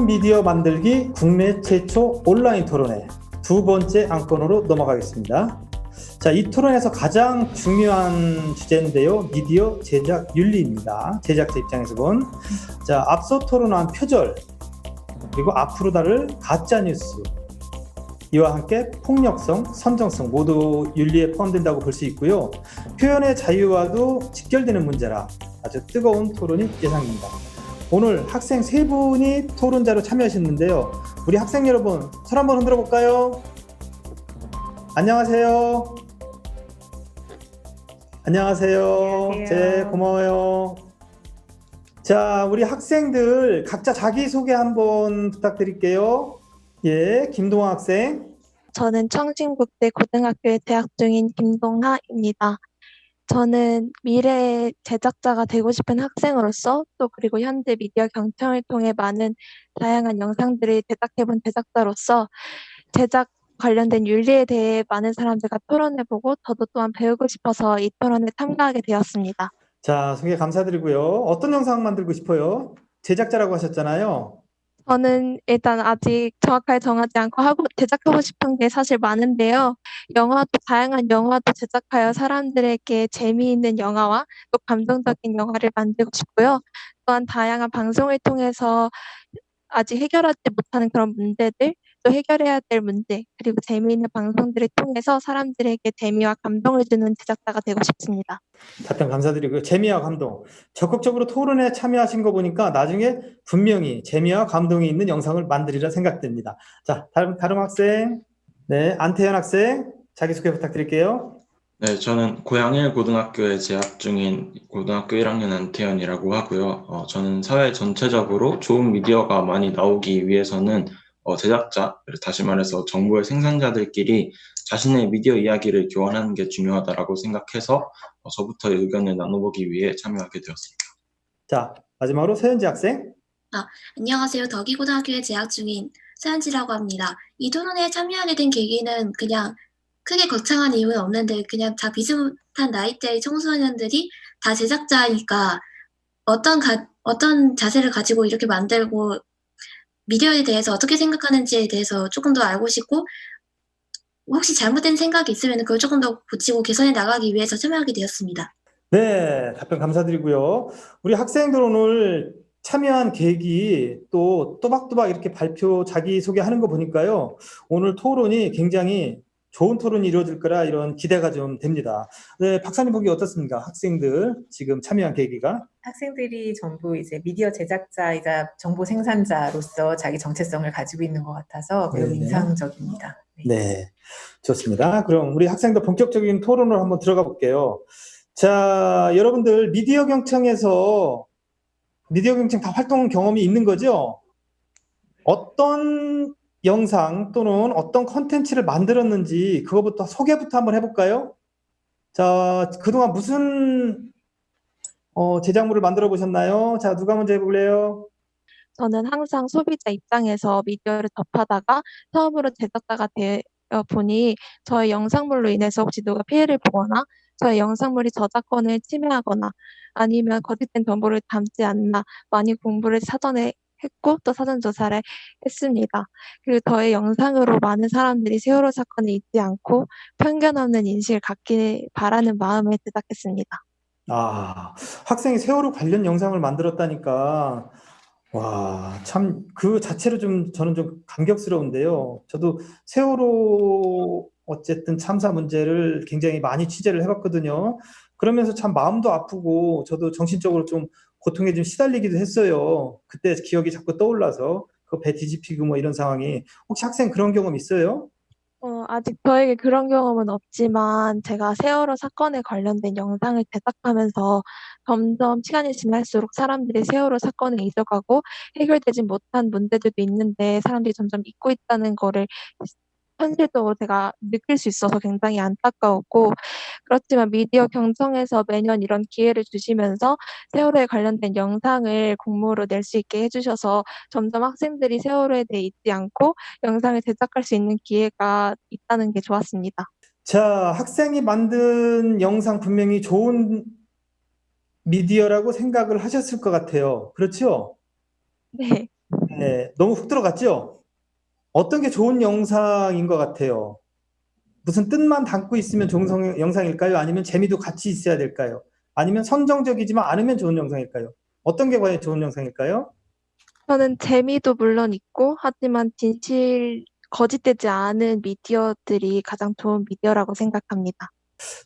미디어 만들기 국내 최초 온라인 토론회 두 번째 안건으로 넘어가겠습니다. 자, 이 토론에서 가장 중요한 주제인데요. 미디어 제작 윤리입니다. 제작자 입장에서 본. 자, 앞서 토론한 표절, 그리고 앞으로 다를 가짜뉴스, 이와 함께 폭력성, 선정성 모두 윤리에 포함된다고 볼 수 있고요. 표현의 자유와도 직결되는 문제라 아주 뜨거운 토론이 예상됩니다. 오늘 학생 세 분이 토론자로 참여하셨는데요. 우리 학생 여러분, 손 한번 흔들어 볼까요? 안녕하세요. 안녕하세요. 네, 고마워요. 자, 우리 학생들 각자 자기소개 한번 부탁드릴게요. 예, 김동아 학생. 저는 청진국대 고등학교에 재학 중인 김동하입니다. 저는 미래의 제작자가 되고 싶은 학생으로서 또 그리고 현대 미디어 경청을 통해 많은 다양한 영상들을 제작해본 제작자로서 제작 관련된 윤리에 대해 많은 사람들과 토론해보고 저도 또한 배우고 싶어서 이 토론에 참가하게 되었습니다. 자, 소개 감사드리고요. 어떤 영상 만들고 싶어요? 제작자라고 하셨잖아요. 저는 일단 아직 정확하게 정하지 않고 제작하고 싶은 게 사실 많은데요. 다양한 영화도 제작하여 사람들에게 재미있는 영화와 또 감동적인 영화를 만들고 싶고요. 또한 다양한 방송을 통해서 아직 해결하지 못하는 그런 문제들, 또 해결해야 될 문제, 그리고 재미있는 방송들을 통해서 사람들에게 재미와 감동을 주는 제작자가 되고 싶습니다. 답변 감사드리고요. 재미와 감동. 적극적으로 토론에 참여하신 거 보니까 나중에 분명히 재미와 감동이 있는 영상을 만들리라 생각됩니다. 자, 다른 학생. 네, 안태현 학생. 자기소개 부탁드릴게요. 네, 저는 고양일 고등학교에 재학 중인 고등학교 1학년 안태현이라고 하고요. 저는 사회 전체적으로 좋은 미디어가 많이 나오기 위해서는 제작자, 다시 말해서 정보의 생산자들끼리 자신의 미디어 이야기를 교환하는 게 중요하다고 생각해서 저부터의 의견을 나눠보기 위해 참여하게 되었습니다. 자, 마지막으로 서현지 학생. 안녕하세요. 덕이고등학교에 재학 중인 서현지라고 합니다. 이 토론에 참여하게 된 계기는 그냥 크게 거창한 이유는 없는데 그냥 다 비슷한 나이대의 청소년들이 다 제작자니까 어떤 자세를 가지고 이렇게 만들고 미디어에 대해서 어떻게 생각하는지에 대해서 조금 더 알고 싶고 혹시 잘못된 생각이 있으면 그걸 조금 더 고치고 개선해 나가기 위해서 참여하게 되었습니다. 네, 답변 감사드리고요. 우리 학생들 오늘 참여한 계기 또 또박또박 이렇게 자기소개하는 거 보니까요. 오늘 토론이 굉장히 좋은 토론이 이루어질 거라 이런 기대가 좀 됩니다. 네, 박사님 보기 어떻습니까? 학생들 지금 참여한 계기가? 학생들이 전부 이제 미디어 제작자이자 정보 생산자로서 자기 정체성을 가지고 있는 것 같아서 매우 인상적입니다. 네, 좋습니다. 그럼 우리 학생들 본격적인 토론을 한번 들어가 볼게요. 자, 여러분들 미디어 경청 다 활동 경험이 있는 거죠? 어떤 영상 또는 어떤 컨텐츠를 만들었는지 그거부터 소개부터 한번 해볼까요? 자, 그동안 무슨 제작물을 만들어 보셨나요? 자, 누가 먼저 해볼래요? 저는 항상 소비자 입장에서 미디어를 접하다가 처음으로 제작자가 되어 보니 저의 영상물로 인해서 혹시 누가 피해를 보거나 저의 영상물이 저작권을 침해하거나 아니면 거짓된 정보를 담지 않나 많이 공부를 사전에 했고 또 사전 조사를 했습니다. 그리고 저의 영상으로 많은 사람들이 세월호 사건을 잊지 않고 편견 없는 인식을 갖길 바라는 마음에 제작했습니다. 아, 학생이 세월호 관련 영상을 만들었다니까 와, 참 그 자체로 저는 좀 감격스러운데요. 저도 세월호 어쨌든 참사 문제를 굉장히 많이 취재를 해봤거든요. 그러면서 참 마음도 아프고 저도 정신적으로 좀 고통에 좀 시달리기도 했어요. 그때 기억이 자꾸 떠올라서 그 배 뒤집히고 뭐 이런 상황이. 혹시 학생 그런 경험 있어요? 아직 저에게 그런 경험은 없지만 제가 세월호 사건에 관련된 영상을 제작하면서 점점 시간이 지날수록 사람들이 세월호 사건을 잊어가고 해결되지 못한 문제들도 있는데 사람들이 점점 잊고 있다는 거를 현실적으로 제가 느낄 수 있어서 굉장히 안타까웠고 그렇지만 미디어 경청에서 매년 이런 기회를 주시면서 세월호에 관련된 영상을 공모로 낼 수 있게 해주셔서 점점 학생들이 세월호에 대해 잊지 않고 영상을 제작할 수 있는 기회가 있다는 게 좋았습니다. 자, 학생이 만든 영상 분명히 좋은 미디어라고 생각을 하셨을 것 같아요. 그렇죠? 네. 네, 너무 훅 들어갔죠? 어떤 게 좋은 영상인 것 같아요? 무슨 뜻만 담고 있으면 좋은 영상일까요? 아니면 재미도 같이 있어야 될까요? 아니면 선정적이지만 않으면 좋은 영상일까요? 어떤 게 과연 좋은 영상일까요? 저는 재미도 물론 있고, 하지만 거짓되지 않은 미디어들이 가장 좋은 미디어라고 생각합니다.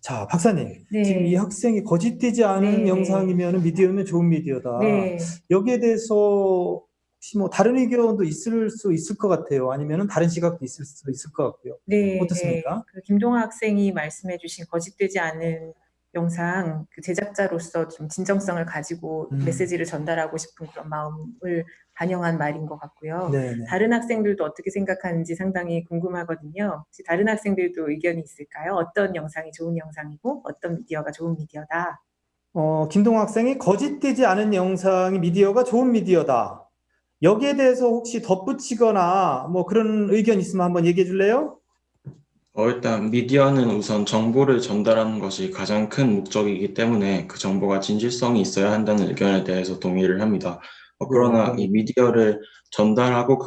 자, 박사님. 네. 지금 이 학생이 거짓되지 않은 네. 영상이면 미디어면 좋은 미디어다. 네. 여기에 대해서 혹시 뭐 다른 의견도 있을 수 있을 것 같아요. 아니면은 다른 시각도 있을 수 있을 것 같고요. 네, 어떻습니까? 그 김동아 학생이 말씀해주신 거짓되지 않은 영상, 그 제작자로서 좀 진정성을 가지고 메시지를 전달하고 싶은 그런 마음을 반영한 말인 것 같고요. 네네. 다른 학생들도 어떻게 생각하는지 상당히 궁금하거든요. 혹시 다른 학생들도 의견이 있을까요? 어떤 영상이 좋은 영상이고 어떤 미디어가 좋은 미디어다? 김동학 학생이 거짓되지 않은 영상이 미디어가 좋은 미디어다. 여기에 대해서 혹시 덧붙이거나 뭐 그런 의견 있으면 한번 얘기해 줄래요? 일단 미디어는 우선 정보를 전달하는 것이 가장 큰 목적이기 때문에 그 정보가 진실성이 있어야 한다는 의견에 대해서 동의를 합니다. 그러나 네. 이 미디어를 전달하고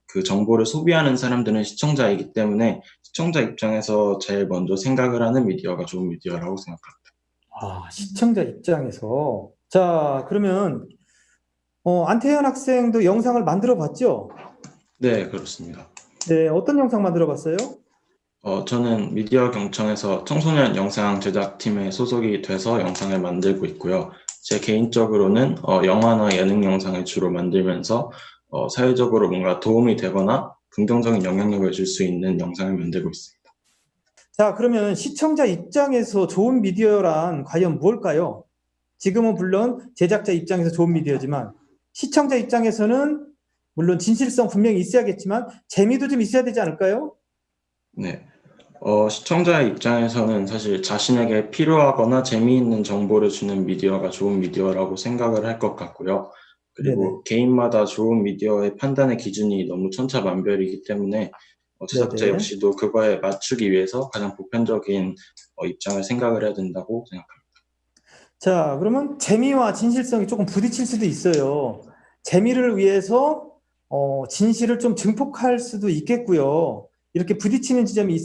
그 정보를 소비하는 사람들은 시청자이기 때문에 시청자 입장에서 제일 먼저 생각을 하는 미디어가 좋은 미디어라고 생각합니다. 시청자 입장에서. 자, 그러면 안태현 학생도 영상을 만들어 봤죠? 네, 그렇습니다. 네, 어떤 영상 만들어 봤어요? 저는 미디어 경청에서 청소년 영상 제작팀에 소속이 돼서 영상을 만들고 있고요. 제 개인적으로는 영화나 예능 영상을 주로 만들면서 사회적으로 뭔가 도움이 되거나 긍정적인 영향력을 줄 수 있는 영상을 만들고 있습니다. 자, 그러면 시청자 입장에서 좋은 미디어란 과연 무엇일까요? 지금은 물론 제작자 입장에서 좋은 미디어지만 시청자 입장에서는 물론 진실성 분명히 있어야겠지만 재미도 좀 있어야 되지 않을까요? 네. 시청자의 입장에서는 사실 자신에게 필요하거나 재미있는 정보를 주는 미디어가 좋은 미디어라고 생각을 할 것 같고요. 그리고 개인마다 좋은 미디어의 판단의 기준이 너무 천차만별이기 때문에 제작자 네네. 역시도 그거에 맞추기 위해서 가장 보편적인 입장을 생각을 해야 된다고 생각합니다. 자, 그러면 재미와 진실성이 조금 부딪힐 수도 있어요. 재미를 위해서 진실을 좀 증폭할 수도 있겠고요. 이렇게 부딪히는 지점이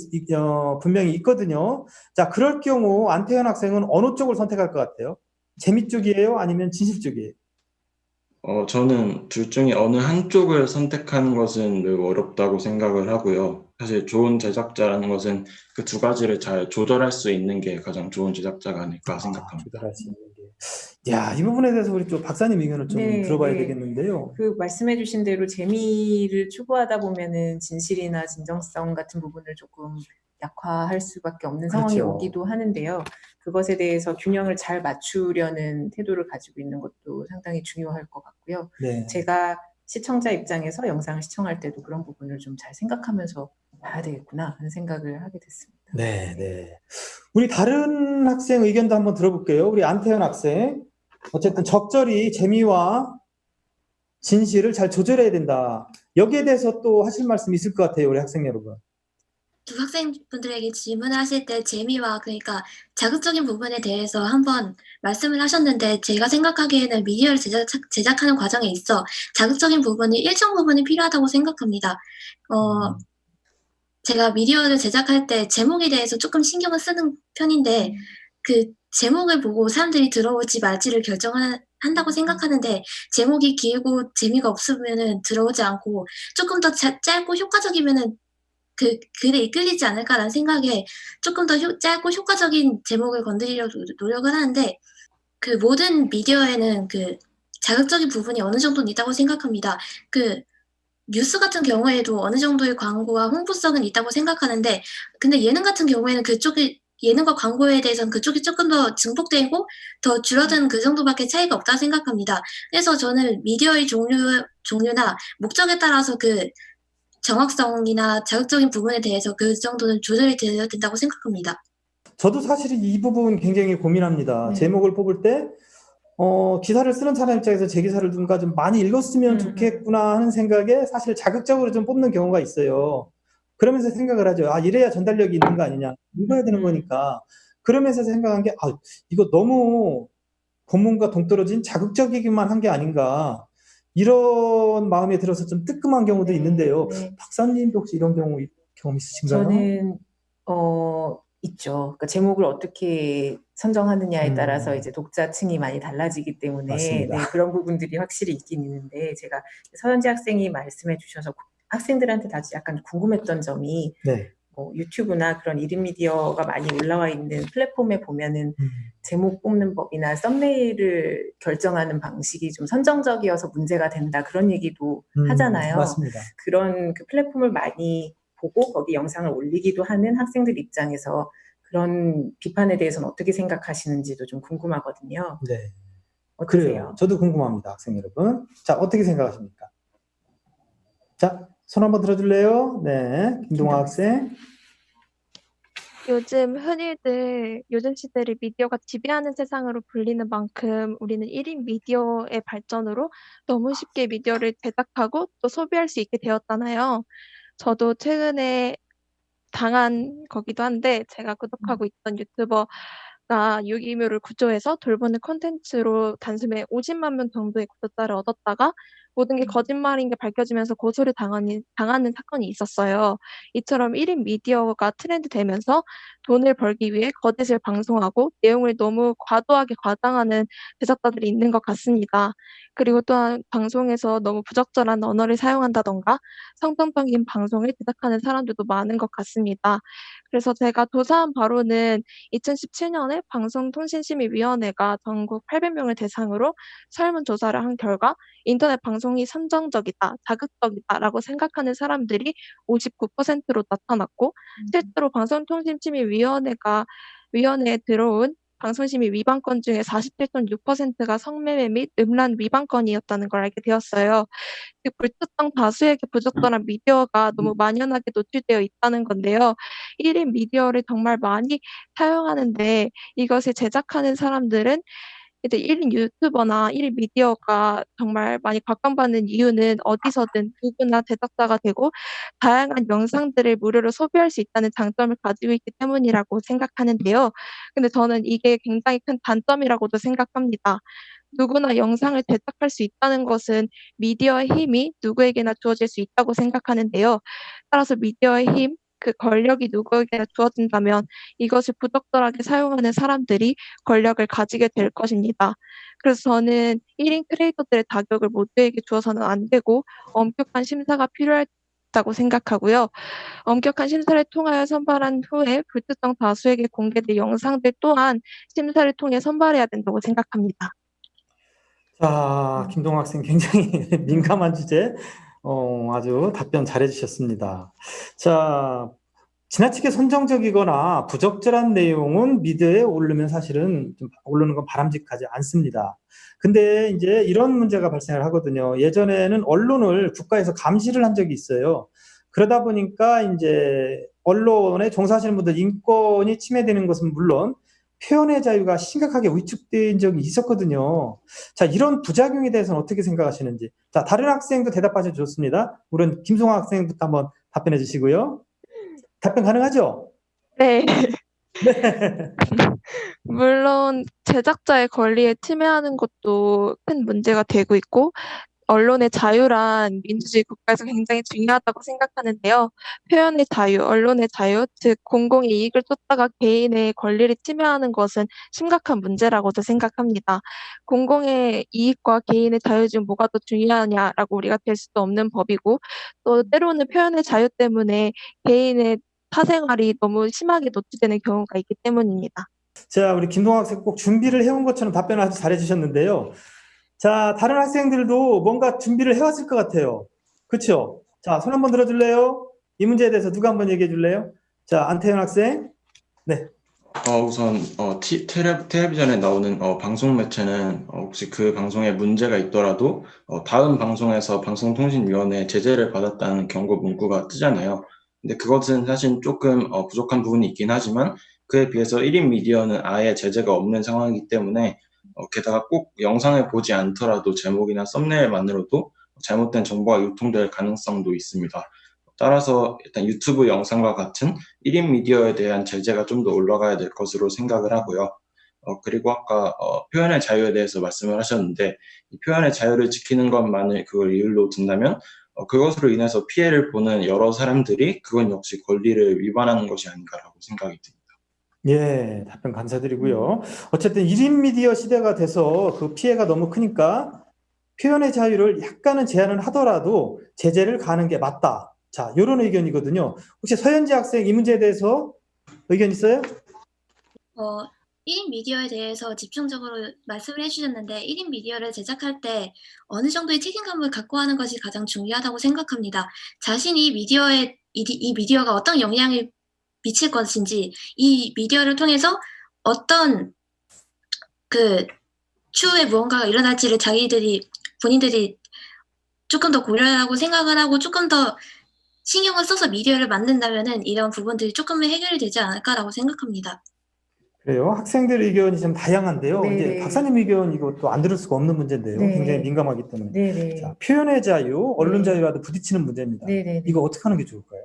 분명히 있거든요. 자, 그럴 경우 안태현 학생은 어느 쪽을 선택할 것 같아요? 재미 쪽이에요? 아니면 진실 쪽이에요? 저는 둘 중에 어느 한쪽을 선택하는 것은 매우 어렵다고 생각을 하고요. 사실 좋은 제작자라는 것은 그 두 가지를 잘 조절할 수 있는 게 가장 좋은 제작자가 아닐까 생각합니다. 조절할 수 있는 게. 야, 이 부분에 대해서 우리 좀 박사님 의견을 좀 네, 들어봐야 네. 되겠는데요. 그 말씀해주신 대로 재미를 추구하다 보면은 진실이나 진정성 같은 부분을 조금 약화할 수밖에 없는 상황이 그렇죠. 오기도 하는데요. 그것에 대해서 균형을 잘 맞추려는 태도를 가지고 있는 것도 상당히 중요할 것 같고요. 네. 제가 시청자 입장에서 영상을 시청할 때도 그런 부분을 좀 잘 생각하면서 봐야 되겠구나 하는 생각을 하게 됐습니다. 네, 네. 우리 다른 학생 의견도 한번 들어볼게요. 우리 안태현 학생. 어쨌든 적절히 재미와 진실을 잘 조절해야 된다. 여기에 대해서 또 하실 말씀 있을 것 같아요, 우리 학생 여러분. 두 학생분들에게 질문을 하실 때 재미와 그러니까 자극적인 부분에 대해서 한번 말씀을 하셨는데 제가 생각하기에는 미디어를 제작하는 과정에 있어 자극적인 부분이 일정 부분이 필요하다고 생각합니다. 제가 미디어를 제작할 때 제목에 대해서 조금 신경을 쓰는 편인데 그 제목을 보고 사람들이 들어올지 말지를 한다고 생각하는데 제목이 길고 재미가 없으면은 들어오지 않고 조금 더 짧고 효과적이면은 그 글에 이끌리지 않을까라는 생각에 조금 더 짧고 효과적인 제목을 건드리려고 노력을 하는데 그 모든 미디어에는 그 자극적인 부분이 어느 정도는 있다고 생각합니다. 그 뉴스 같은 경우에도 어느 정도의 광고와 홍보성은 있다고 생각하는데 근데 예능 같은 경우에는 예능과 광고에 대해서는 그쪽이 조금 더 증폭되고 더 줄어든 그 정도밖에 차이가 없다고 생각합니다. 그래서 저는 미디어의 종류나 목적에 따라서 그 정확성이나 자극적인 부분에 대해서 그 정도는 조절이 되어야 된다고 생각합니다. 저도 사실 이 부분 굉장히 고민합니다. 네. 제목을 뽑을 때, 기사를 쓰는 사람 입장에서 제 기사를 누군가 좀 많이 읽었으면 좋겠구나 하는 생각에 사실 자극적으로 좀 뽑는 경우가 있어요. 그러면서 생각을 하죠. 이래야 전달력이 있는 거 아니냐. 읽어야 되는 거니까. 그러면서 생각한 게, 이거 너무 본문과 동떨어진 자극적이기만 한 게 아닌가. 이런 마음에 들어서 좀 뜨끔한 경우도 네, 있는데요. 네. 박사님도 혹시 이런 경험 있으신가요? 저는 있죠. 그러니까 제목을 어떻게 선정하느냐에 따라서 이제 독자층이 많이 달라지기 때문에 맞습니다. 네, 그런 부분들이 확실히 있긴 있는데 제가 서현지 학생이 말씀해 주셔서 학생들한테 다시 약간 궁금했던 점이 네. 뭐 유튜브나 그런 1인 미디어가 많이 올라와 있는 플랫폼에 보면은 제목 뽑는 법이나 썸네일을 결정하는 방식이 좀 선정적이어서 문제가 된다 그런 얘기도 하잖아요. 맞습니다. 그런 그 플랫폼을 많이 보고 거기 영상을 올리기도 하는 학생들 입장에서 그런 비판에 대해서는 어떻게 생각하시는지도 좀 궁금하거든요. 네. 그래요. 어떠세요? 저도 궁금합니다, 학생 여러분. 자, 어떻게 생각하십니까? 자, 손 한번 들어줄래요? 네, 김동화 학생. 요즘 시대를 미디어가 지배하는 세상으로 불리는 만큼 우리는 1인 미디어의 발전으로 너무 쉽게 미디어를 제작하고 또 소비할 수 있게 되었잖아요. 저도 최근에 당한 거기도 한데 제가 구독하고 있던 유튜버가 유기묘를 구조해서 돌보는 콘텐츠로 단숨에 50만 명 정도의 구독자를 얻었다가 모든 게 거짓말인 게 밝혀지면서 고소를 당하는 사건이 있었어요. 이처럼 1인 미디어가 트렌드 되면서 돈을 벌기 위해 거짓을 방송하고 내용을 너무 과도하게 과장하는 제작자들이 있는 것 같습니다. 그리고 또한 방송에서 너무 부적절한 언어를 사용한다던가 성정적인 방송을 제작하는 사람들도 많은 것 같습니다. 그래서 제가 조사한 바로는 2017년에 방송통신심의위원회가 전국 800명을 대상으로 설문조사를 한 결과 인터넷 방송이 선정적이다, 자극적이다라고 생각하는 사람들이 59%로 나타났고 실제로 위원회에 들어온 방송심의 위반 건 중에 47.6%가 성매매 및 음란 위반 건이었다는 걸 알게 되었어요. 그 불특정 다수에게 부적절한 미디어가 너무 만연하게 노출되어 있다는 건데요. 1인 미디어를 정말 많이 사용하는데 이것을 제작하는 사람들은 이제 1인 유튜버나 1인 미디어가 정말 많이 각광받는 이유는 어디서든 누구나 제작자가 되고 다양한 영상들을 무료로 소비할 수 있다는 장점을 가지고 있기 때문이라고 생각하는데요. 근데 저는 이게 굉장히 큰 단점이라고도 생각합니다. 누구나 영상을 제작할 수 있다는 것은 미디어의 힘이 누구에게나 주어질 수 있다고 생각하는데요. 따라서 미디어의 힘, 그 권력이 누구에게나 주어진다면 이것을 부적절하게 사용하는 사람들이 권력을 가지게 될 것입니다. 그래서 저는 1인 크리에이터들의 자격을 모두에게 주어서는 안 되고 엄격한 심사가 필요하다고 생각하고요. 엄격한 심사를 통하여 선발한 후에 불특정 다수에게 공개된 영상들 또한 심사를 통해 선발해야 된다고 생각합니다. 자, 김동화 학생 굉장히 민감한 주제, 아주 답변 잘해주셨습니다. 자, 지나치게 선정적이거나 부적절한 내용은 미디어에 오르면 사실은 좀 오르는 건 바람직하지 않습니다. 근데 이제 이런 문제가 발생을 하거든요. 예전에는 언론을 국가에서 감시를 한 적이 있어요. 그러다 보니까 이제 언론에 종사하시는 분들 인권이 침해되는 것은 물론 표현의 자유가 심각하게 위축된 적이 있었거든요. 자, 이런 부작용에 대해서는 어떻게 생각하시는지. 자, 다른 학생도 대답하셔도 좋습니다. 우선 김송아 학생부터 한번 답변해 주시고요. 답변 가능하죠? 네. 물론 제작자의 권리에 침해하는 것도 큰 문제가 되고 있고 언론의 자유란 민주주의 국가에서 굉장히 중요하다고 생각하는데요. 표현의 자유, 언론의 자유, 즉 공공의 이익을 쫓다가 개인의 권리를 침해하는 것은 심각한 문제라고도 생각합니다. 공공의 이익과 개인의 자유 중 뭐가 더 중요하냐라고 우리가 될 수도 없는 법이고 또 때로는 표현의 자유 때문에 개인의 사생활이 너무 심하게 노출되는 경우가 있기 때문입니다. 자, 우리 김동학 학생 꼭 준비를 해온 것처럼 답변을 아주 잘해 주셨는데요. 자, 다른 학생들도 뭔가 준비를 해왔을 것 같아요. 그렇죠? 자, 손 한번 들어줄래요? 이 문제에 대해서 누가 한번 얘기해 줄래요? 자, 안태현 학생. 네. 우선 텔레비전에 나오는 방송 매체는 혹시 그 방송에 문제가 있더라도 다음 방송에서 방송통신위원회 제재를 받았다는 경고 문구가 뜨잖아요. 근데 그것은 사실 조금 부족한 부분이 있긴 하지만 그에 비해서 1인 미디어는 아예 제재가 없는 상황이기 때문에 게다가 꼭 영상을 보지 않더라도 제목이나 썸네일만으로도 잘못된 정보가 유통될 가능성도 있습니다. 따라서 일단 유튜브 영상과 같은 1인 미디어에 대한 제재가 좀 더 올라가야 될 것으로 생각을 하고요. 그리고 아까 표현의 자유에 대해서 말씀을 하셨는데 이 표현의 자유를 지키는 것만을 그걸 이유로 든다면 그것으로 인해서 피해를 보는 여러 사람들이 그건 역시 권리를 위반하는 것이 아닌가라고 생각이 듭니다. 예, 답변 감사드리고요. 어쨌든 1인 미디어 시대가 돼서 그 피해가 너무 크니까 표현의 자유를 약간은 제한을 하더라도 제재를 가는 게 맞다. 자, 이런 의견이거든요. 혹시 서현지 학생 이 문제에 대해서 의견 있어요? 1인 미디어에 대해서 집중적으로 말씀을 해주셨는데 1인 미디어를 제작할 때 어느 정도의 책임감을 갖고 하는 것이 가장 중요하다고 생각합니다. 자신이 이 미디어가 어떤 영향을 미칠 것인지, 이 미디어를 통해서 어떤 추후에 무언가가 일어날지를 본인들이 조금 더 고려하고 생각을 하고 조금 더 신경을 써서 미디어를 만든다면은 이런 부분들이 조금은 해결이 되지 않을까라고 생각합니다. 그래요. 학생들 의견이 좀 다양한데요. 네, 이제 네. 박사님 의견 이것도 안 들을 수가 없는 문제인데요. 네. 굉장히 민감하기 때문에. 네네. 자, 표현의 자유, 언론 네. 자유와도 부딪히는 문제입니다. 네네네. 이거 어떻게 하는 게 좋을까요?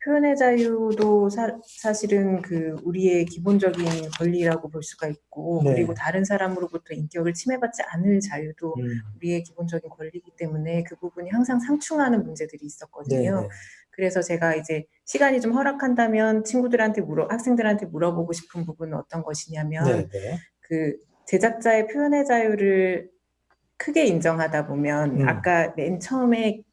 표현의 자유도 사실은 우리의 기본적인 권리라고 볼 수가 있고, 네. 그리고 다른 사람으로부터 인격을 침해받지 않을 자유도 우리의 기본적인 권리이기 때문에 그 부분이 항상 상충하는 문제들이 있었거든요. 네. 그래서 제가 이제 시간이 좀 허락한다면 학생들한테 물어보고 싶은 부분은 어떤 것이냐면, 네. 그 제작자의 표현의 자유를 크게 인정하다 보면 아까 맨 처음에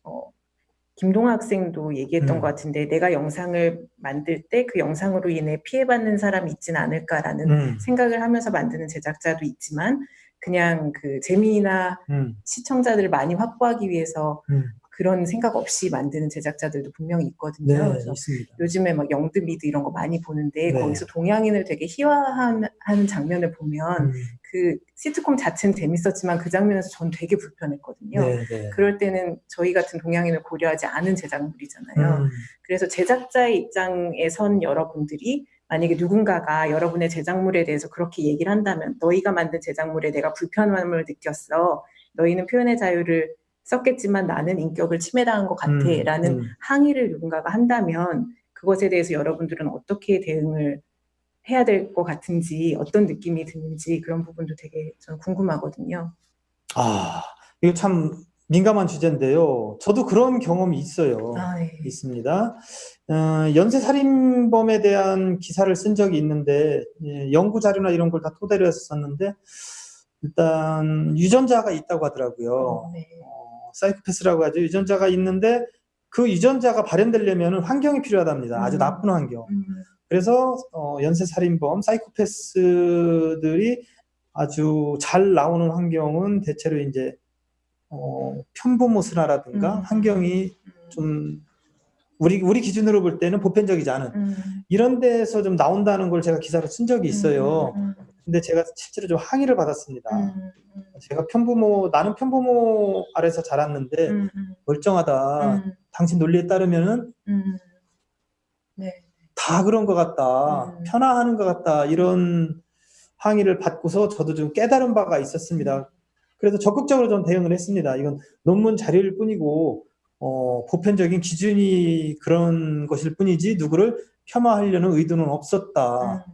김동아 학생도 얘기했던 것 같은데 내가 영상을 만들 때 그 영상으로 인해 피해받는 사람이 있지는 않을까라는 생각을 하면서 만드는 제작자도 있지만 그냥 그 재미나 시청자들을 많이 확보하기 위해서 그런 생각 없이 만드는 제작자들도 분명히 있거든요. 네, 그래서 있습니다. 요즘에 막 영드미드 이런 거 많이 보는데 네. 거기서 동양인을 되게 희화하는 장면을 보면 그 시트콤 자체는 재밌었지만 그 장면에서 전 되게 불편했거든요. 네. 그럴 때는 저희 같은 동양인을 고려하지 않은 제작물이잖아요. 그래서 제작자의 입장에 선 여러분들이 만약에 누군가가 여러분의 제작물에 대해서 그렇게 얘기를 한다면 너희가 만든 제작물에 내가 불편함을 느꼈어. 너희는 표현의 자유를 썼겠지만 나는 인격을 침해당한 것 같아 라는 항의를 누군가가 한다면 그것에 대해서 여러분들은 어떻게 대응을 해야 될 것 같은지 어떤 느낌이 드는지 그런 부분도 되게 저는 궁금하거든요. 이거 참 민감한 주제인데요. 저도 그런 경험이 있어요. 네. 있습니다. 연쇄살인범에 대한 기사를 쓴 적이 있는데 연구 자료나 이런 걸 다 토대로 했었는데 일단 유전자가 있다고 하더라고요. 네. 사이코패스라고 하죠. 유전자가 있는데 그 유전자가 발현되려면 환경이 필요하답니다. 아주 나쁜 환경. 그래서 연쇄살인범, 사이코패스들이 아주 잘 나오는 환경은 대체로 이제 편부모 순화라든가 환경이 좀 우리 기준으로 볼 때는 보편적이지 않은 이런 데서 좀 나온다는 걸 제가 기사로 쓴 적이 있어요. 근데 제가 실제로 좀 항의를 받았습니다. 제가 나는 편부모 아래서 자랐는데 멀쩡하다. 당신 논리에 따르면은 네. 다 그런 것 같다. 편화하는 것 같다. 이런 항의를 받고서 저도 좀 깨달은 바가 있었습니다. 그래서 적극적으로 좀 대응을 했습니다. 이건 논문 자료일 뿐이고 보편적인 기준이 그런 것일 뿐이지 누구를 폄하하려는 의도는 없었다.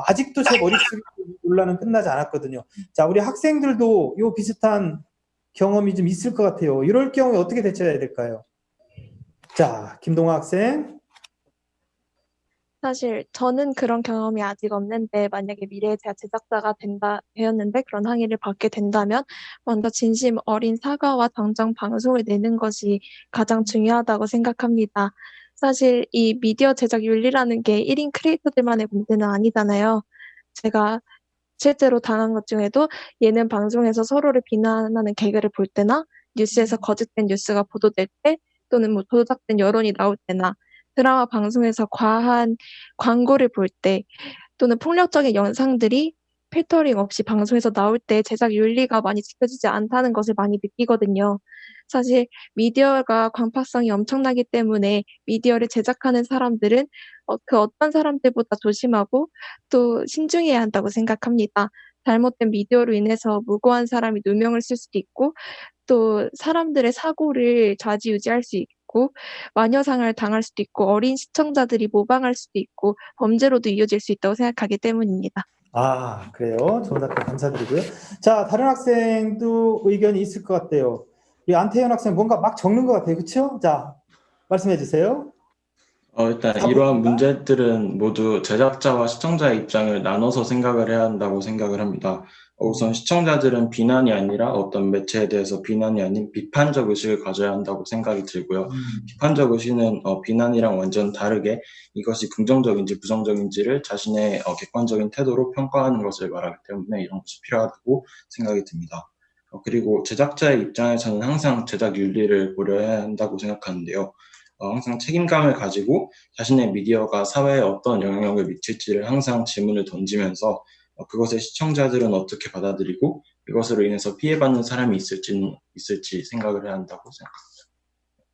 아직도 제 머릿속에 논란은 끝나지 않았거든요. 자, 우리 학생들도 요 비슷한 경험이 좀 있을 것 같아요. 이럴 경우에 어떻게 대처해야 될까요? 자, 김동아 학생. 사실 저는 그런 경험이 아직 없는데 만약에 미래에 제가 제작자가 되었는데 그런 항의를 받게 된다면 먼저 진심 어린 사과와 당장 방송을 내는 것이 가장 중요하다고 생각합니다. 사실 이 미디어 제작 윤리라는 게 1인 크리에이터들만의 문제는 아니잖아요. 제가 실제로 당한 것 중에도 예능 방송에서 서로를 비난하는 개그를 볼 때나 뉴스에서 거짓된 뉴스가 보도될 때 또는 뭐 조작된 여론이 나올 때나 드라마 방송에서 과한 광고를 볼 때 또는 폭력적인 영상들이 필터링 없이 방송에서 나올 때 제작 윤리가 많이 지켜지지 않다는 것을 많이 느끼거든요. 사실 미디어가 광파성이 엄청나기 때문에 미디어를 제작하는 사람들은 그 어떤 사람들보다 조심하고 또 신중해야 한다고 생각합니다. 잘못된 미디어로 인해서 무고한 사람이 누명을 쓸 수도 있고 또 사람들의 사고를 좌지우지할 수 있고 마녀상을 당할 수도 있고 어린 시청자들이 모방할 수도 있고 범죄로도 이어질 수 있다고 생각하기 때문입니다. 아, 그래요. 좋은 답변 감사드리고요. 자, 다른 학생도 의견이 있을 것 같아요. 우리 안태현 학생 뭔가 막 적는 것 같아요. 그렇죠? 자, 말씀해 주세요. 일단 다 이러한 보니까. 문제들은 모두 제작자와 시청자의 입장을 나눠서 생각을 해야 한다고 생각을 합니다. 우선 시청자들은 비난이 아니라 어떤 매체에 대해서 비난이 아닌 비판적 의식을 가져야 한다고 생각이 들고요. 비판적 의식은 비난이랑 완전 다르게 이것이 긍정적인지 부정적인지를 자신의 객관적인 태도로 평가하는 것을 말하기 때문에 이런 것이 필요하다고 생각이 듭니다. 그리고 제작자의 입장에서는 항상 제작 윤리를 고려해야 한다고 생각하는데요. 항상 책임감을 가지고 자신의 미디어가 사회에 어떤 영향력을 미칠지를 항상 질문을 던지면서 그것을 시청자들은 어떻게 받아들이고 이것으로 인해서 피해받는 사람이 있을지 생각을 해야 한다고 생각합니다.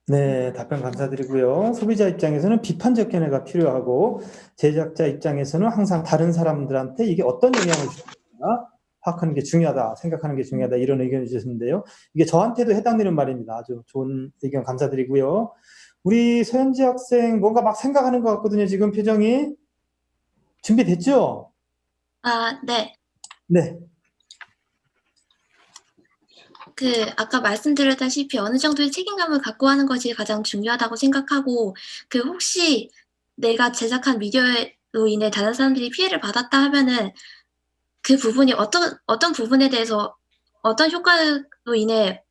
네, 답변 감사드리고요. 소비자 입장에서는 비판적 견해가 필요하고 제작자 입장에서는 항상 다른 사람들한테 이게 어떤 영향을 주는가 파악하는 게 중요하다, 생각하는 게 중요하다 이런 의견을 주셨는데요. 이게 저한테도 해당되는 말입니다. 아주 좋은 의견 감사드리고요. 우리 서현지 학생 뭔가 막 생각하는 것 같거든요. 지금 표정이 준비됐죠? 아, 네. 네. 아까 말씀드렸다시피 어느 정도의 책임감을 갖고 하는 것이 가장 중요하다고 생각하고, 혹시 내가 제작한 미디어로 인해 다른 사람들이 피해를 받았다 하면은 그 부분이 어떤 부분에 대해서 어떤 효과로 인해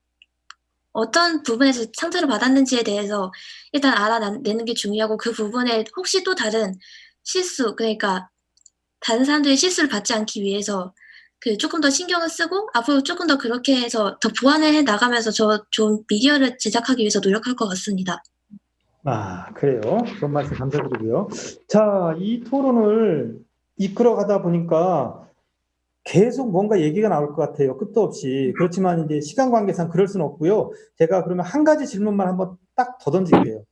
어떤 부분에서 상처를 받았는지에 대해서 일단 알아내는 게 중요하고, 그 부분에 혹시 또 다른 실수, 그러니까 다른 사람들이 실수를 받지 않기 위해서 조금 더 신경을 쓰고 앞으로 조금 더 그렇게 해서 더 보완을 해 나가면서 좋은 미디어를 제작하기 위해서 노력할 것 같습니다. 아, 그래요. 그런 말씀 감사드리고요. 자, 이 토론을 이끌어가다 보니까 계속 뭔가 얘기가 나올 것 같아요. 끝도 없이. 그렇지만 이제 시간 관계상 그럴 수는 없고요. 제가 그러면 한 가지 질문만 한번 딱 더 던질게요.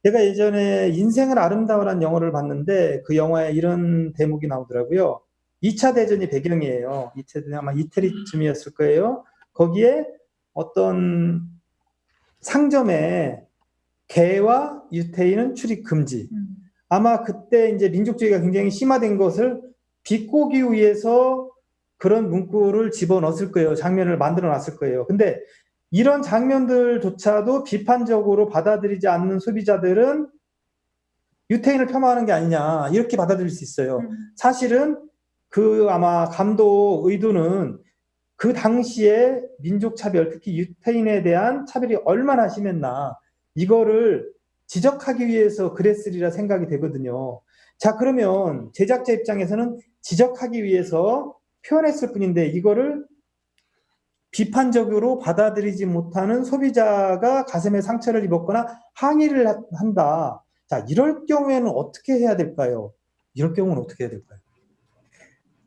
제가 예전에 인생은 아름다워라는 영화를 봤는데 그 영화에 이런 대목이 나오더라고요. 2차 대전이 배경이에요. 2차 대전 아마 이태리쯤이었을 거예요. 거기에 어떤 상점에 개와 유태인은 출입 금지. 아마 그때 이제 민족주의가 굉장히 심화된 것을 비꼬기 위해서 그런 문구를 집어넣었을 거예요. 장면을 만들어 놨을 거예요. 근데 이런 장면들조차도 비판적으로 받아들이지 않는 소비자들은 유태인을 폄하하는 게 아니냐 이렇게 받아들일 수 있어요. 사실은 그 아마 감독 의도는 그 당시에 민족 차별, 특히 유태인에 대한 차별이 얼마나 심했나 이거를 지적하기 위해서 그랬으리라 생각이 되거든요. 자, 그러면 제작자 입장에서는 지적하기 위해서 표현했을 뿐인데 이거를 비판적으로 받아들이지 못하는 소비자가 가슴에 상처를 입었거나 항의를 한다. 자, 이럴 경우에는 어떻게 해야 될까요? 이럴 경우는 어떻게 해야 될까요?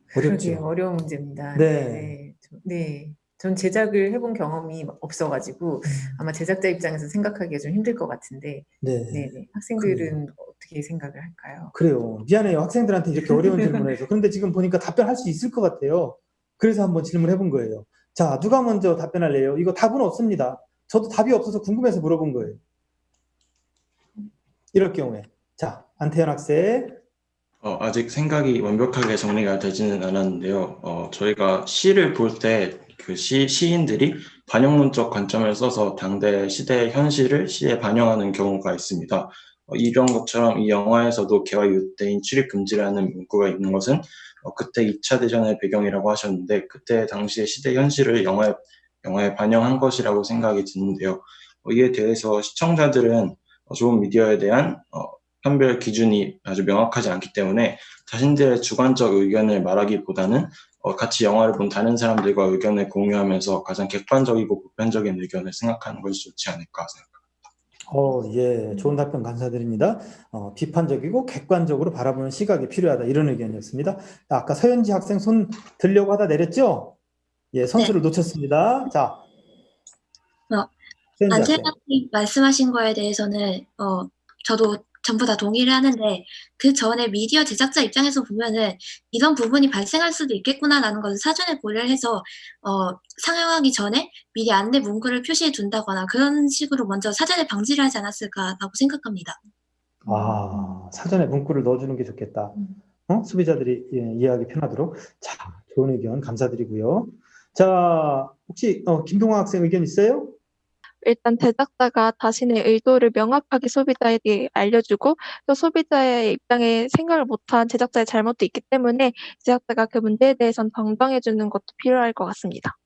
그러게 어렵죠. 어려운 문제입니다. 네. 네. 전 제작을 해본 경험이 없어가지고 아마 제작자 입장에서 생각하기가 좀 힘들 것 같은데, 네. 네네. 학생들은 어떻게 생각을 할까요? 그래요. 미안해요. 학생들한테 이렇게 어려운 질문을 해서. 그런데 지금 보니까 답변할 수 있을 것 같아요. 그래서 한번 질문해 본 거예요. 자, 누가 먼저 답변할래요? 이거 답은 없습니다. 저도 답이 없어서 궁금해서 물어본 거예요. 이럴 경우에. 자, 안태현 학생. 아직 생각이 완벽하게 정리가 되지는 않았는데요. 저희가 시를 볼 때 그 시인들이 반영문적 관점을 써서 당대 시대의 현실을 시에 반영하는 경우가 있습니다. 이런 것처럼 이 영화에서도 개와 유대인 출입 금지라는 문구가 있는 것은 그때 2차 대전의 배경이라고 하셨는데 그때 당시의 시대 현실을 영화에 반영한 것이라고 생각이 드는데요. 이에 대해서 시청자들은 좋은 미디어에 대한 판별 기준이 아주 명확하지 않기 때문에 자신들의 주관적 의견을 말하기보다는 같이 영화를 본 다른 사람들과 의견을 공유하면서 가장 객관적이고 보편적인 의견을 생각하는 것이 좋지 않을까 생각합니다. 예, 좋은 답변 감사드립니다. 비판적이고 객관적으로 바라보는 시각이 필요하다. 이런 의견이었습니다. 아까 서현지 학생 손 들려고 하다 내렸죠? 예, 선수를 놓쳤습니다. 자, 서현지 학생. 안테나님 말씀하신 거에 대해서는 저도 전부 다 동의를 하는데, 그 전에 미디어 제작자 입장에서 보면은 이런 부분이 발생할 수도 있겠구나라는 것을 사전에 고려를 해서 상영하기 전에 미리 안내 문구를 표시해 둔다거나 그런 식으로 먼저 사전에 방지를 하지 않았을까라고 생각합니다. 사전에 문구를 넣어주는 게 좋겠다. 소비자들이 이해하기 편하도록. 자, 좋은 의견 감사드리고요. 자, 혹시 김동화 학생 의견 있어요? 일단 제작자가 자신의 의도를 명확하게 소비자에게 알려주고 또 소비자의 입장에 생각을 못한 제작자의 잘못도 있기 때문에 제작자가 그 문제에 대해선 정정해주는 것도 필요할 것 같습니다.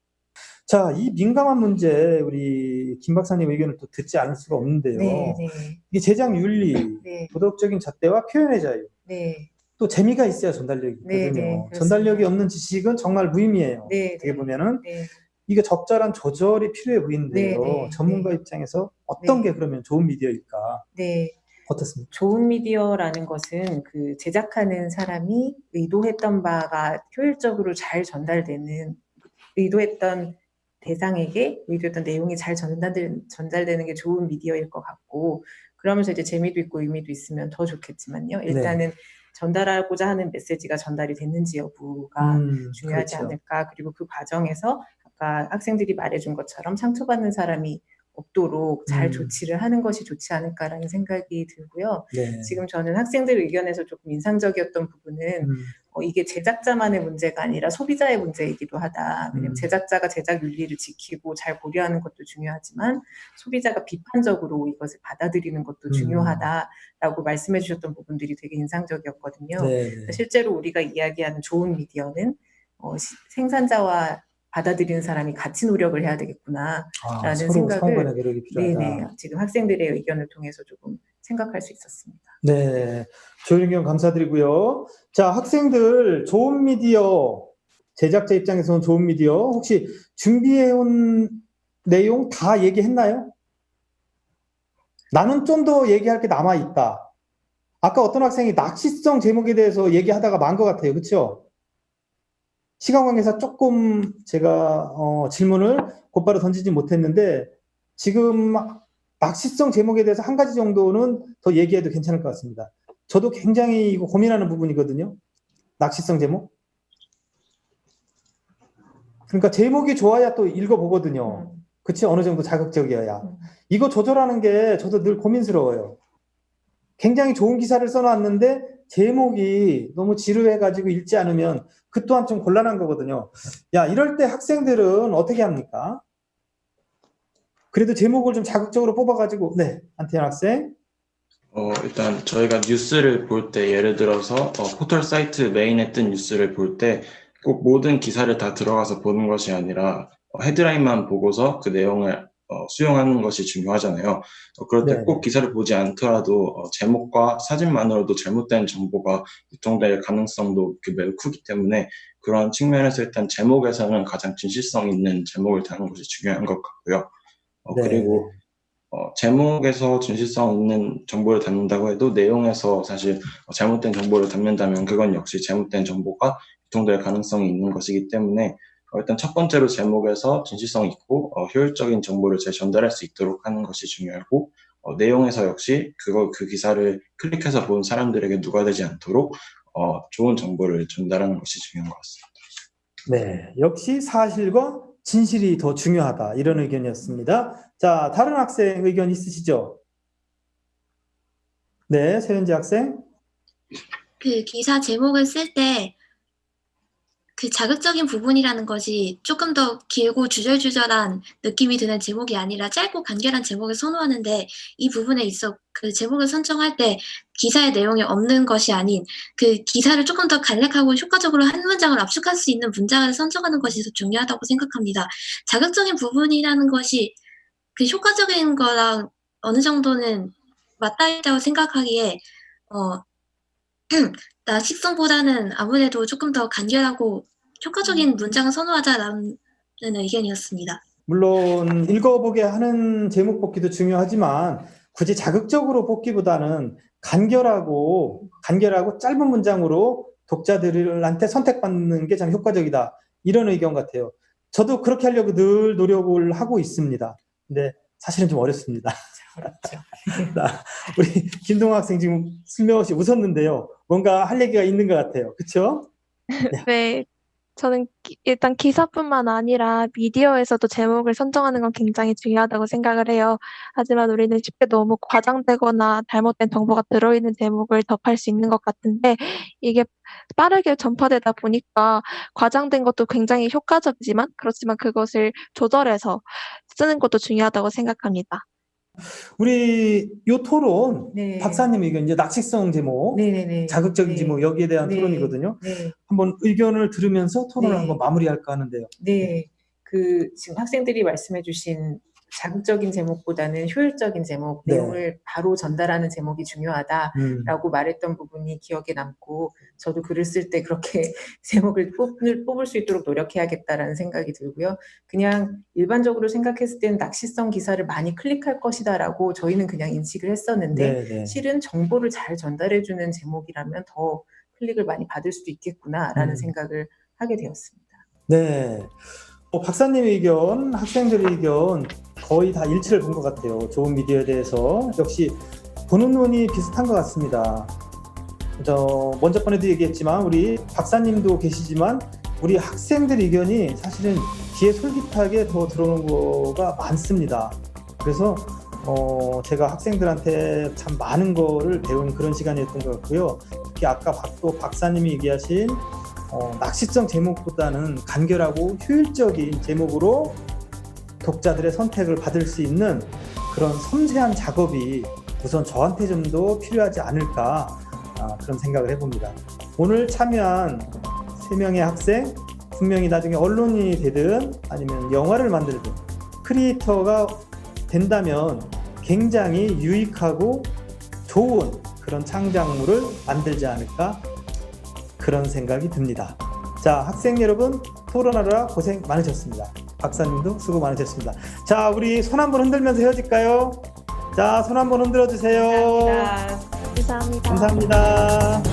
자, 이 민감한 문제 우리 김 박사님 의견을 또 듣지 않을 수가 없는데요. 네, 네, 이 제작 윤리, 네, 도덕적인 잣대와 표현의 자유, 네, 또 재미가 있어야 전달력이 있거든요. 네, 네, 전달력이 그렇습니다. 없는 지식은 정말 무의미해요. 네, 어떻게 네, 보면은 네, 이게 적절한 조절이 필요해 보이는데요. 네, 네, 전문가 네, 입장에서 어떤 네, 게 그러면 좋은 미디어일까? 네. 어떻습니까? 좋은 미디어라는 것은 그 제작하는 사람이 의도했던 바가 효율적으로 잘 전달되는, 의도했던 대상에게 의도했던 내용이 잘 전달되는 게 좋은 미디어일 것 같고, 그러면서 이제 재미도 있고 의미도 있으면 더 좋겠지만요. 일단은 전달하고자 하는 메시지가 전달이 됐는지 여부가 중요하지 그렇죠. 않을까. 그리고 그 과정에서 아까 학생들이 말해준 것처럼 상처받는 사람이 없도록 잘 조치를 하는 것이 좋지 않을까라는 생각이 들고요. 네. 지금 저는 학생들 의견에서 조금 인상적이었던 부분은 이게 제작자만의 문제가 아니라 소비자의 문제이기도 하다. 왜냐하면 제작자가 제작 윤리를 지키고 잘 고려하는 것도 중요하지만 소비자가 비판적으로 이것을 받아들이는 것도 중요하다라고 말씀해 주셨던 부분들이 되게 인상적이었거든요. 네. 실제로 우리가 이야기하는 좋은 미디어는 생산자와 받아들이는 사람이 같이 노력을 해야 되겠구나라는 서로 생각을 상호간의 노력이 필요하다. 네네, 지금 학생들의 의견을 통해서 조금 생각할 수 있었습니다. 네, 좋은 의견 감사드리고요. 자, 학생들 좋은 미디어, 제작자 입장에서는 좋은 미디어 혹시 준비해온 내용 다 얘기했나요? 나는 좀 더 얘기할 게 남아있다. 아까 어떤 학생이 낚시성 제목에 대해서 얘기하다가 만 것 같아요. 그렇죠? 시간 관계상 조금 제가 질문을 곧바로 던지지 못했는데 지금 낚시성 제목에 대해서 한 가지 정도는 더 얘기해도 괜찮을 것 같습니다. 저도 굉장히 이거 고민하는 부분이거든요. 낚시성 제목. 그러니까 제목이 좋아야 또 읽어보거든요. 그치? 어느 정도 자극적이어야. 이거 조절하는 게 저도 늘 고민스러워요. 굉장히 좋은 기사를 써놨는데 제목이 너무 지루해가지고 읽지 않으면 그 또한 좀 곤란한 거거든요. 야, 이럴 때 학생들은 어떻게 합니까? 그래도 제목을 좀 자극적으로 뽑아가지고, 네, 안태현 학생. 일단 저희가 뉴스를 볼 때 예를 들어서 포털 사이트 메인에 뜬 뉴스를 볼 때 꼭 모든 기사를 다 들어가서 보는 것이 아니라 헤드라인만 보고서 그 내용을 수용하는 것이 중요하잖아요. 그럴 때 꼭 기사를 보지 않더라도 제목과 사진만으로도 잘못된 정보가 유통될 가능성도 매우 크기 때문에 그런 측면에서 일단 제목에서는 가장 진실성 있는 제목을 다는 것이 중요한 것 같고요. 그리고 제목에서 진실성 있는 정보를 담는다고 해도 내용에서 사실 잘못된 정보를 담는다면 그건 역시 잘못된 정보가 유통될 가능성이 있는 것이기 때문에 일단 첫 번째로 제목에서 진실성 있고 효율적인 정보를 잘 전달할 수 있도록 하는 것이 중요하고 내용에서 역시 그 기사를 클릭해서 본 사람들에게 누가되지 않도록 좋은 정보를 전달하는 것이 중요한 것 같습니다. 네, 역시 사실과 진실이 더 중요하다. 이런 의견이었습니다. 자, 다른 학생 의견 있으시죠? 네, 세현지 학생. 그 기사 제목을 쓸 때 그 자극적인 부분이라는 것이 조금 더 길고 주절주절한 느낌이 드는 제목이 아니라 짧고 간결한 제목을 선호하는데 이 부분에 있어 그 제목을 선정할 때 기사의 내용이 없는 것이 아닌 그 기사를 조금 더 간략하고 효과적으로 한 문장을 압축할 수 있는 문장을 선정하는 것이 더 중요하다고 생각합니다. 자극적인 부분이라는 것이 그 효과적인 거랑 어느 정도는 맞닿아 있다고 생각하기에 낚시성보다는 아무래도 조금 더 간결하고 효과적인 문장을 선호하자라는 의견이었습니다. 물론 읽어보게 하는 제목 뽑기도 중요하지만 굳이 자극적으로 뽑기보다는 간결하고 짧은 문장으로 독자들한테 선택받는 게 참 효과적이다. 이런 의견 같아요. 저도 그렇게 하려고 늘 노력을 하고 있습니다. 근데 사실은 좀 어렵습니다. 자, 우리 김동화 학생 지금 슬며시 웃었는데요. 뭔가 할 얘기가 있는 것 같아요. 그렇죠? 네, 저는 일단 기사뿐만 아니라 미디어에서도 제목을 선정하는 건 굉장히 중요하다고 생각을 해요. 하지만 우리는 쉽게 너무 과장되거나 잘못된 정보가 들어있는 제목을 접할 수 있는 것 같은데 이게 빠르게 전파되다 보니까 과장된 것도 굉장히 효과적이지만 그렇지만 그것을 조절해서 쓰는 것도 중요하다고 생각합니다. 우리 요 토론 네. 박사님 의견 이제 낚시성 제목, 네네네. 자극적인 네. 제목 여기에 대한 네. 토론이거든요. 네. 한번 의견을 들으면서 토론을 네. 한번 마무리할까 하는데요. 네. 지금 학생들이 말씀해 주신 자극적인 제목보다는 효율적인 제목, 네. 내용을 바로 전달하는 제목이 중요하다라고 음. 말했던 부분이 기억에 남고, 저도 글을 쓸 때 그렇게 제목을 뽑을 수 있도록 노력해야겠다라는 생각이 들고요. 그냥 일반적으로 생각했을 때는 낚시성 기사를 많이 클릭할 것이다라고 저희는 그냥 인식을 했었는데, 네. 실은 정보를 잘 전달해주는 제목이라면 더 클릭을 많이 받을 수도 있겠구나라는 생각을 하게 되었습니다. 네. 박사님의 의견, 학생들의 의견 거의 다 일치를 본 것 같아요. 좋은 미디어에 대해서 역시 보는 눈이 비슷한 것 같습니다. 먼저 번에도 얘기했지만 우리 박사님도 계시지만 우리 학생들 의견이 사실은 귀에 솔깃하게 더 들어오는 거가 많습니다. 그래서 제가 학생들한테 참 많은 거를 배운 그런 시간이었던 것 같고요. 특히 아까 또 박사님이 얘기하신 낚시성 제목보다는 간결하고 효율적인 제목으로 독자들의 선택을 받을 수 있는 그런 섬세한 작업이 우선 저한테 좀 더 필요하지 않을까 그런 생각을 해봅니다. 오늘 참여한 3명의 학생, 분명히 나중에 언론인이 되든 아니면 영화를 만들든 크리에이터가 된다면 굉장히 유익하고 좋은 그런 창작물을 만들지 않을까 그런 생각이 듭니다. 자, 학생 여러분 토론하느라 고생 많으셨습니다. 박사님도 수고 많으셨습니다. 자, 우리 손 한번 흔들면서 헤어질까요? 자, 손 한번 흔들어 주세요. 감사합니다. 감사합니다. 감사합니다.